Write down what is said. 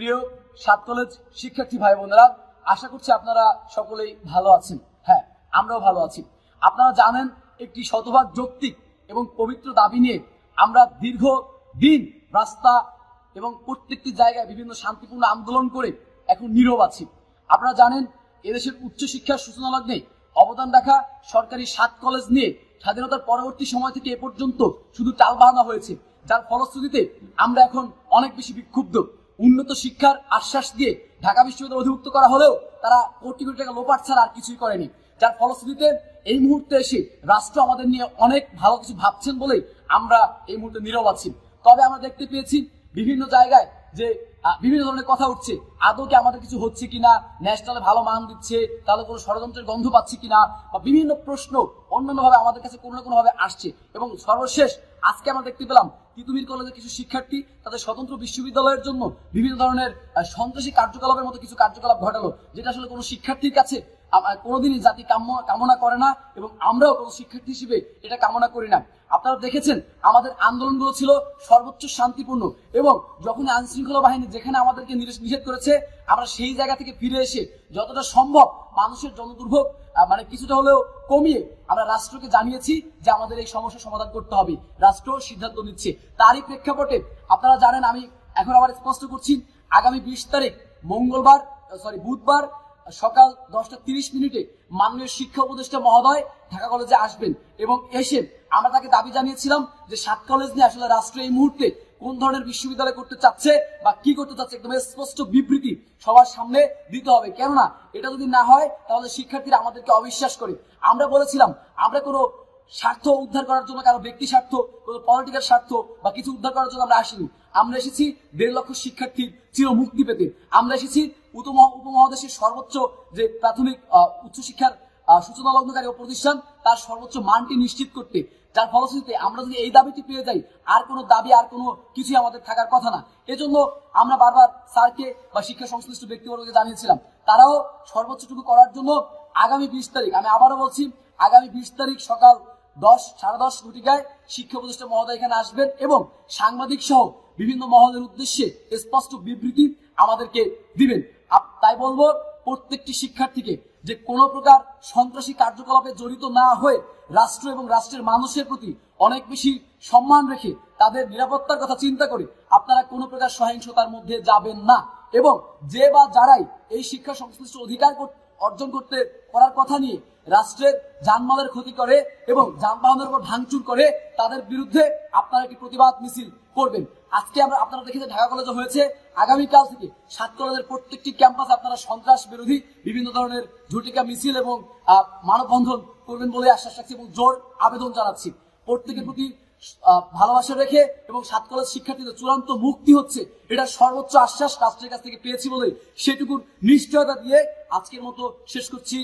প্রিয় সাত কলেজ শিক্ষার্থী ভাই বোনেরা, আশা করছি আপনারা সকলেই ভালো আছেন। হ্যাঁ, আমরাও ভালো আছি। আপনারা জানেন, একটি শতভাগ যৌক্তিক এবং পবিত্র দাবি নিয়ে আমরা দীর্ঘ দিন রাস্তা এবং প্রত্যেকটি জায়গায় বিভিন্ন শান্তিপূর্ণ আন্দোলন করে এখন নীরব আছি। আপনারা জানেন, এদেশের উচ্চশিক্ষার সূচনা লগ্নে অবদান রাখা সরকারি সাত কলেজ নিয়ে স্বাধীনতার পরবর্তী সময় থেকে এ পর্যন্ত শুধু টালবাহানা হয়েছে, যার ফলশ্রুতিতে আমরা এখন অনেক বেশি বিক্ষুব্ধ। উন্নত শিক্ষার আশ্বাস দিয়ে ঢাকা বিশ্ববিদ্যালয় অধিভুক্ত করা হলেও তারা কোটি কোটি টাকা লোপাট ছাড়া আর কিছুই করেনি, যার ফলশ্রুতিতে এই মুহূর্তে এসে রাষ্ট্র আমাদের নিয়ে অনেক ভালো কিছু ভাবছেন বলেই আমরা এই মুহূর্তে নীরব আছি। তবে আমরা দেখতে পেয়েছি বিভিন্ন জায়গায় যে বিভিন্ন ধরনের কথা উঠছে, আদৌ কি আমাদের কিছু হচ্ছে কিনা, ন্যাশনালে ভালো মান দিচ্ছে, তাহলে কোনো ষড়যন্ত্রের গন্ধ পাচ্ছি কিনা, বা বিভিন্ন প্রশ্ন অন্যান্য ভাবে আমাদের কাছে কোনো না কোনো ভাবে আসছে। এবং সর্বশেষ আজকে আমরা দেখতে পেলাম তিতুমির কলেজের কিছু শিক্ষার্থী তাদের স্বতন্ত্র বিশ্ববিদ্যালয়ের জন্য বিভিন্ন ধরনের সন্ত্রাসী কার্যকলাপের মতো কিছু কার্যকলাপ ঘটালো, যেটা আসলে কোনো শিক্ষার্থীর কাছে কোনোদিনই জাতি কামনা করে না, এবং আমরাও কোনো শিক্ষার্থী হিসেবে এটা কামনা করি না। আপনারা দেখেছেন, আমাদের আন্দোলনগুলো ছিল সর্বোচ্চ শান্তিপূর্ণ, এবং যখন আইন শৃঙ্খলা বাহিনী যেখানে আমাদেরকে নিষেধ করেছে, আমরা সেই জায়গা থেকে ফিরে এসে যতটা সম্ভব মানুষের জনদুর্ভোগ কিছুটা হলেও কমিয়ে আমরা রাষ্ট্রকে জানিয়েছি যে আমাদের এই সমস্যার সমাধান করতে হবে। রাষ্ট্র সিদ্ধান্ত নিচ্ছে। তারই প্রেক্ষাপটে আপনারা জানেন, আমি এখন আবার স্পষ্ট করছি, আগামী 20 তারিখ বুধবার সকাল 10:30 মাননীয় শিক্ষা উপদেষ্টা মহোদয় ঢাকা কলেজে আসবেন, এবং এসে আমরা তাকে দাবি জানিয়েছিলাম যে সাত কলেজ নিয়ে আসলে রাষ্ট্র এই মুহূর্তে কোন ধরনের বিশ্ববিদ্যালয় করতে চাচ্ছে বা কি করতে চাচ্ছে একদম স্পষ্ট বিবৃতি সবার সামনে দিতে হবে। কেননা এটা যদি না হয় তাহলে শিক্ষার্থীরা আমাদেরকে অবিশ্বাস করে। আমরা বলেছিলাম, আমরা কোনো স্বার্থ উদ্ধার করার জন্য, কারো ব্যক্তি স্বার্থ, কোনো পলিটিক্যাল স্বার্থ বা কিছু উদ্ধার করার জন্য আমরা আসিনি। আমরা এসেছি 1.5 লক্ষ শিক্ষার্থীর চির মুক্তি পেতে। আমরা এসেছি উপমহাদেশের সর্বোচ্চ যে প্রাথমিক উচ্চশিক্ষার সূচনা লগ্নকারী প্রতিষ্ঠান তার সর্বোচ্চ মানটি নিশ্চিত করতে, যার ফলশ্রুতিতে আমরা যদি এই দাবিটি পেয়ে যাই, আর কোনো দাবি আর কোনো কিছুই আমাদের থাকার কথা না। এজন্য আমরা বারবার স্যারকে বা শিক্ষা সংশ্লিষ্ট ব্যক্তিবর্গকে জানিয়েছিলাম, তারাও সর্বোচ্চটুকু করার জন্য আগামী 20 তারিখ, আমি আবারও বলছি, আগামী 20 তারিখ সকাল 10-10:30 ঘটিকায় শিক্ষা উপদেষ্টা মহোদয় এখানে আসবেন এবং সাংবাদিক সহ বিভিন্ন মহলের উদ্দেশ্যে স্পষ্ট বিবৃতি আমাদেরকে দিবেন। তাই বলবো প্রত্যেকটি শিক্ষার্থীকে যে কোনো প্রকার সন্ত্রাসী কার্যকলাপে জড়িত না হয়ে রাষ্ট্র এবং রাষ্ট্রের মানুষের প্রতি অনেক বেশি সম্মান রেখে তাদের নিরাপত্তার কথা চিন্তা করে আপনারা কোনো প্রকার সহিংসতার মধ্যে যাবেন না। এবং যে বা যারাই এই শিক্ষা সংশ্লিষ্ট অধিকার অর্জন করার কথা নিয়ে রাষ্ট্রের জানমালের ক্ষতি করে এবং যানবাহনের উপর ভাঙচুর করে, তাদের বিরুদ্ধে আপনারা একটি প্রতিবাদ মিছিল করবেন। আজকে আপনারা দেখেছেন ঢাকা কলেজে হয়েছে, আগামীকাল থেকে সাত কলেজের প্রত্যেকটি ক্যাম্পাসে আপনারা সন্ত্রাস বিরোধী বিভিন্ন ধরনের ঝটিকা মিছিল এবং মানববন্ধন করবেন বলে আশ্বাস রাখছি এবং জোর আবেদন জানাচ্ছি। প্রত্যেকের প্রতি ভালোবাসা রেখে এবং সাত কলেজ শিক্ষার্থীদের চূড়ান্ত মুক্তি হচ্ছে, এটা সর্বোচ্চ আশ্বাস রাষ্ট্রের কাছ থেকে পেয়েছি বলে সেটুকুর নিশ্চয়তা দিয়ে আজকের মতো শেষ করছি।